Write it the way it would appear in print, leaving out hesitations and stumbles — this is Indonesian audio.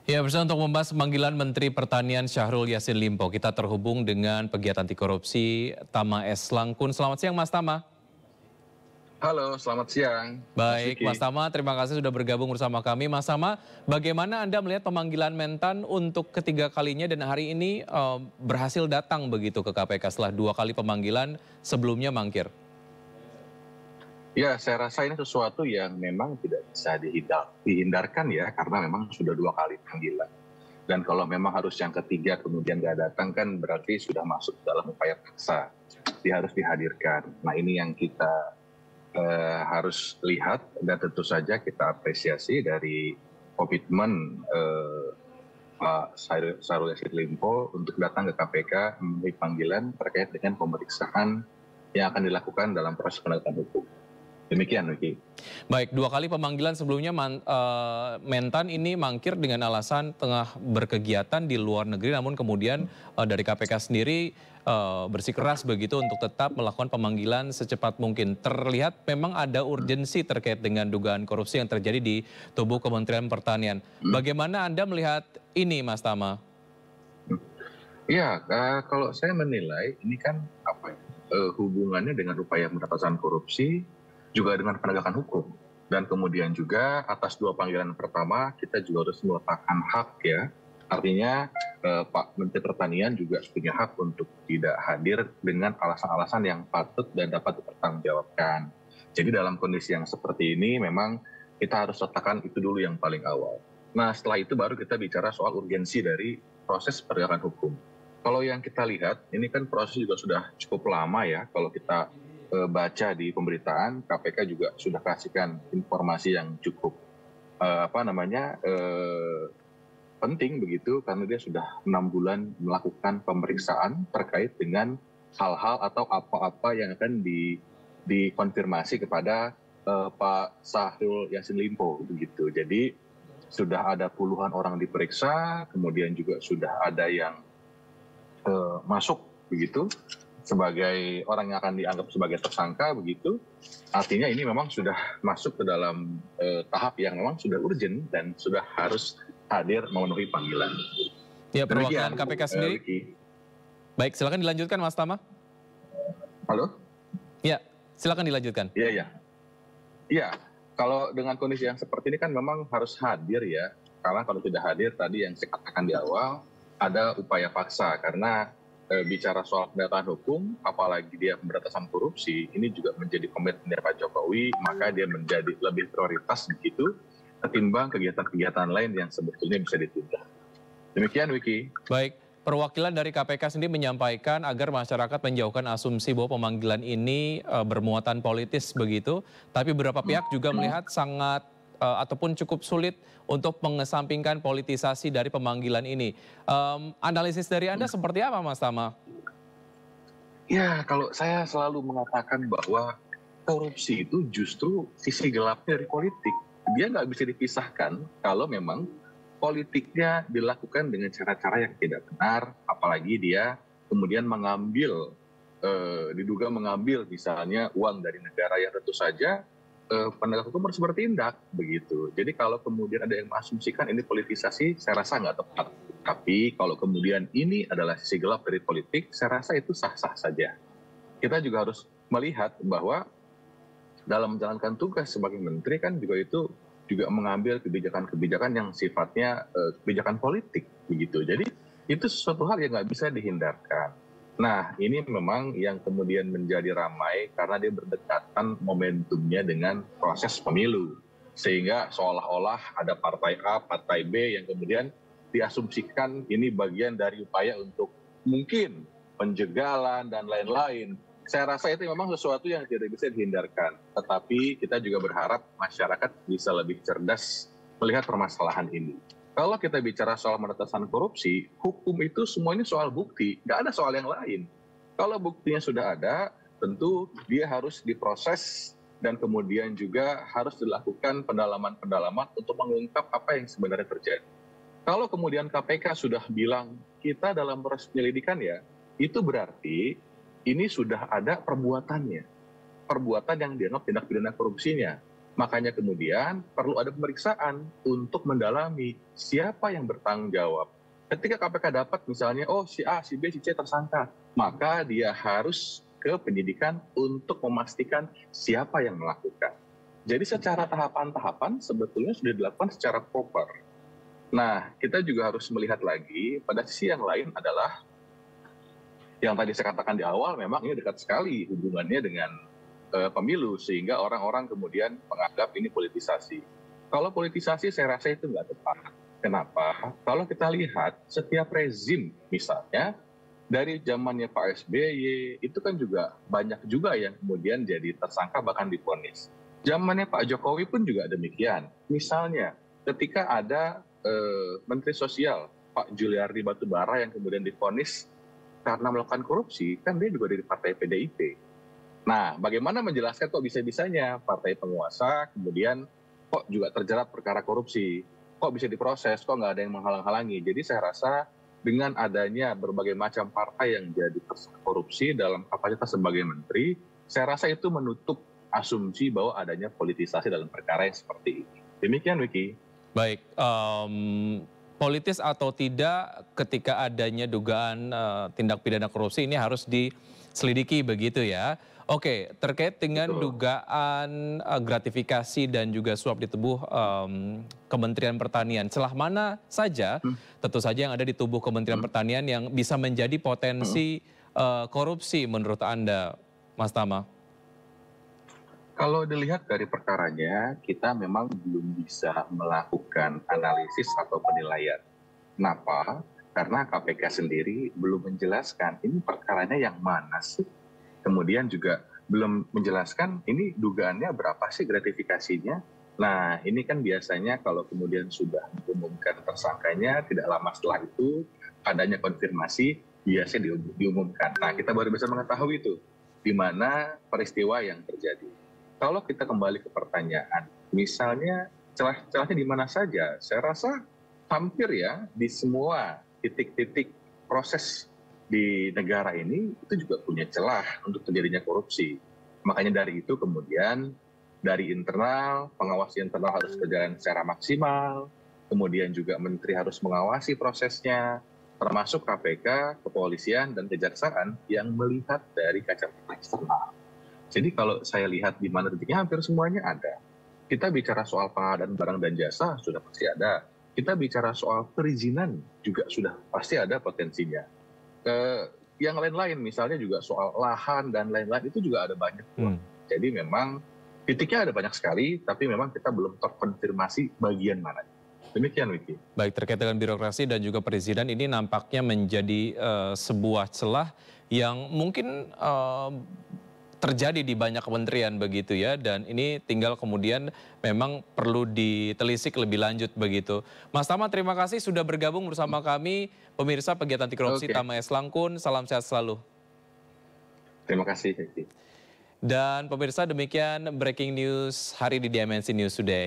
Ya, bersama untuk membahas pemanggilan Menteri Pertanian Syahrul Yassin Limpo, kita terhubung dengan pegiat anti korupsi Tama S. Langkun. Selamat siang, Mas Tama. Halo, selamat siang, Mas Baik, Mas Vicky. Tama, terima kasih sudah bergabung bersama kami. Mas Tama, bagaimana Anda melihat pemanggilan Mentan untuk ketiga kalinya dan hari ini berhasil datang begitu ke KPK setelah 2 kali pemanggilan sebelumnya mangkir? Ya, saya rasa ini sesuatu yang memang tidak bisa dihindarkan ya, karena memang sudah 2 kali panggilan. Dan kalau memang harus yang ketiga kemudian nggak datang kan berarti sudah masuk dalam upaya paksa. Dia harus dihadirkan. Nah ini yang kita harus lihat dan tentu saja kita apresiasi dari komitmen Pak Syahrul Yassin Limpo untuk datang ke KPK memenuhi panggilan terkait dengan pemeriksaan yang akan dilakukan dalam proses penegakan hukum. Demikian, Wiki. Baik, 2 kali pemanggilan sebelumnya Mentan ini mangkir dengan alasan tengah berkegiatan di luar negeri, namun kemudian dari KPK sendiri bersikeras begitu untuk tetap melakukan pemanggilan secepat mungkin. Terlihat memang ada urgensi terkait dengan dugaan korupsi yang terjadi di tubuh Kementerian Pertanian. Bagaimana Anda melihat ini, Mas Tama? Ya, kalau saya menilai ini kan apa ya, hubungannya dengan upaya pemberantasan korupsi juga dengan penegakan hukum. Dan kemudian juga atas 2 panggilan pertama kita juga harus meletakkan hak ya. Artinya Pak Menteri Pertanian juga punya hak untuk tidak hadir dengan alasan-alasan yang patut dan dapat dipertanggungjawabkan. Jadi dalam kondisi yang seperti ini memang kita harus letakkan itu dulu yang paling awal. Nah setelah itu baru kita bicara soal urgensi dari proses penegakan hukum. Kalau yang kita lihat ini kan proses juga sudah cukup lama ya. Kalau kita baca di pemberitaan, KPK juga sudah kasihkan informasi yang cukup penting begitu karena dia sudah 6 bulan melakukan pemeriksaan terkait dengan hal-hal atau apa-apa yang akan dikonfirmasi kepada Pak Syahrul Yassin Limpo begitu. Jadi sudah ada puluhan orang diperiksa, kemudian juga sudah ada yang masuk begitu sebagai orang yang akan dianggap sebagai tersangka begitu. Artinya ini memang sudah masuk ke dalam tahap yang memang sudah urgent dan sudah harus hadir memenuhi panggilan. Ya, perwakilan Demikian, KPK sendiri. Wiki. Baik, silakan dilanjutkan, Mas Tama. Halo? Ya, silakan dilanjutkan. Iya, iya. Iya, kalau dengan kondisi yang seperti ini kan memang harus hadir ya. Karena kalau tidak hadir tadi yang saya katakan di awal, ada upaya paksa karena bicara soal penegakan hukum, apalagi dia pemberantasan korupsi, ini juga menjadi komitmen Pak Jokowi, maka dia menjadi lebih prioritas begitu, ketimbang kegiatan-kegiatan lain yang sebetulnya bisa ditunda. Demikian, Wiki. Baik, perwakilan dari KPK sendiri menyampaikan agar masyarakat menjauhkan asumsi bahwa pemanggilan ini bermuatan politis begitu, tapi beberapa pihak juga melihat sangat ataupun cukup sulit untuk mengesampingkan politisasi dari pemanggilan ini. Analisis dari Anda seperti apa, Mas Tama? Ya, kalau saya selalu mengatakan bahwa korupsi itu justru sisi gelapnya dari politik. Dia nggak bisa dipisahkan kalau memang politiknya dilakukan dengan cara-cara yang tidak benar, apalagi dia kemudian mengambil, diduga mengambil misalnya uang dari negara yang tentu saja penegak hukum harus bertindak begitu. Jadi kalau kemudian ada yang mengasumsikan ini politisasi, saya rasa nggak tepat. Tapi kalau kemudian ini adalah sisi gelap dari politik, saya rasa itu sah-sah saja. Kita juga harus melihat bahwa dalam menjalankan tugas sebagai menteri kan juga itu juga mengambil kebijakan-kebijakan yang sifatnya kebijakan politik begitu. Jadi itu sesuatu hal yang nggak bisa dihindarkan. Nah ini memang yang kemudian menjadi ramai karena dia berdekatan momentumnya dengan proses pemilu. Sehingga seolah-olah ada partai A, partai B yang kemudian diasumsikan ini bagian dari upaya untuk mungkin penjagalan dan lain-lain. Saya rasa itu memang sesuatu yang tidak bisa dihindarkan. Tetapi kita juga berharap masyarakat bisa lebih cerdas melihat permasalahan ini. Kalau kita bicara soal pemberantasan korupsi, hukum itu semuanya soal bukti, nggak ada soal yang lain. Kalau buktinya sudah ada, tentu dia harus diproses dan kemudian juga harus dilakukan pendalaman-pendalaman untuk mengungkap apa yang sebenarnya terjadi. Kalau kemudian KPK sudah bilang kita dalam proses penyelidikan ya, itu berarti ini sudah ada perbuatannya. Perbuatan yang dianggap tindak pidana korupsinya. Makanya kemudian perlu ada pemeriksaan untuk mendalami siapa yang bertanggung jawab. Ketika KPK dapat misalnya, oh si A, si B, si C tersangka, maka dia harus ke penyidikan untuk memastikan siapa yang melakukan. Jadi secara tahapan-tahapan sebetulnya sudah dilakukan secara proper. Nah, kita juga harus melihat lagi pada sisi yang lain adalah yang tadi saya katakan di awal, memang ini dekat sekali hubungannya dengan pemilu, sehingga orang-orang kemudian menganggap ini politisasi. Kalau politisasi saya rasa itu nggak tepat. Kenapa? Kalau kita lihat setiap rezim misalnya, dari zamannya Pak SBY, itu kan juga banyak juga yang kemudian jadi tersangka bahkan divonis. Zamannya Pak Jokowi pun juga demikian. Misalnya ketika ada Menteri Sosial, Pak Juliari Batubara yang kemudian divonis karena melakukan korupsi, kan dia juga dari partai PDIP. Nah, bagaimana menjelaskan kok bisa-bisanya partai penguasa kemudian kok juga terjerat perkara korupsi, kok bisa diproses, kok nggak ada yang menghalang-halangi. Jadi saya rasa dengan adanya berbagai macam partai yang jadi tersangka korupsi dalam kapasitas sebagai menteri, saya rasa itu menutup asumsi bahwa adanya politisasi dalam perkara yang seperti ini. Demikian, Wiki. Baik, politis atau tidak ketika adanya dugaan tindak pidana korupsi ini harus diselidiki begitu ya. Oke, terkait dengan dugaan gratifikasi dan juga suap di tubuh Kementerian Pertanian, celah mana saja tentu saja yang ada di tubuh Kementerian Pertanian yang bisa menjadi potensi korupsi menurut Anda, Mas Tama? Kalau dilihat dari perkaranya, kita memang belum bisa melakukan analisis atau penilaian. Kenapa? Karena KPK sendiri belum menjelaskan ini perkaranya yang mana sih. Kemudian juga belum menjelaskan ini dugaannya berapa sih gratifikasinya. Nah, ini kan biasanya kalau kemudian sudah diumumkan tersangkanya, tidak lama setelah itu adanya konfirmasi biasanya diumumkan. Nah, kita baru bisa mengetahui itu di mana peristiwa yang terjadi. Kalau kita kembali ke pertanyaan, misalnya celah-celahnya di mana saja, saya rasa hampir ya di semua titik-titik proses di negara ini itu juga punya celah untuk terjadinya korupsi. Makanya dari itu kemudian dari internal, pengawas internal harus berjalan secara maksimal, kemudian juga menteri harus mengawasi prosesnya, termasuk KPK, kepolisian, dan kejaksaan yang melihat dari kacamata eksternal. Jadi kalau saya lihat di mana titiknya hampir semuanya ada. Kita bicara soal pengadaan barang dan jasa sudah pasti ada. Kita bicara soal perizinan juga sudah pasti ada potensinya. Yang lain-lain misalnya juga soal lahan dan lain-lain itu juga ada banyak. Jadi memang titiknya ada banyak sekali, tapi memang kita belum terkonfirmasi bagian mana. Demikian, Wiki. Baik, terkait dengan birokrasi dan juga perizinan ini nampaknya menjadi sebuah celah yang mungkin terjadi di banyak kementerian begitu ya, dan ini tinggal kemudian memang perlu ditelisik lebih lanjut begitu. Mas Tama, terima kasih sudah bergabung bersama kami, pemirsa pegiat anti korupsi Tama S. Langkun, salam sehat selalu. Terima kasih. Dan pemirsa, demikian breaking news hari di Dimensi News Today.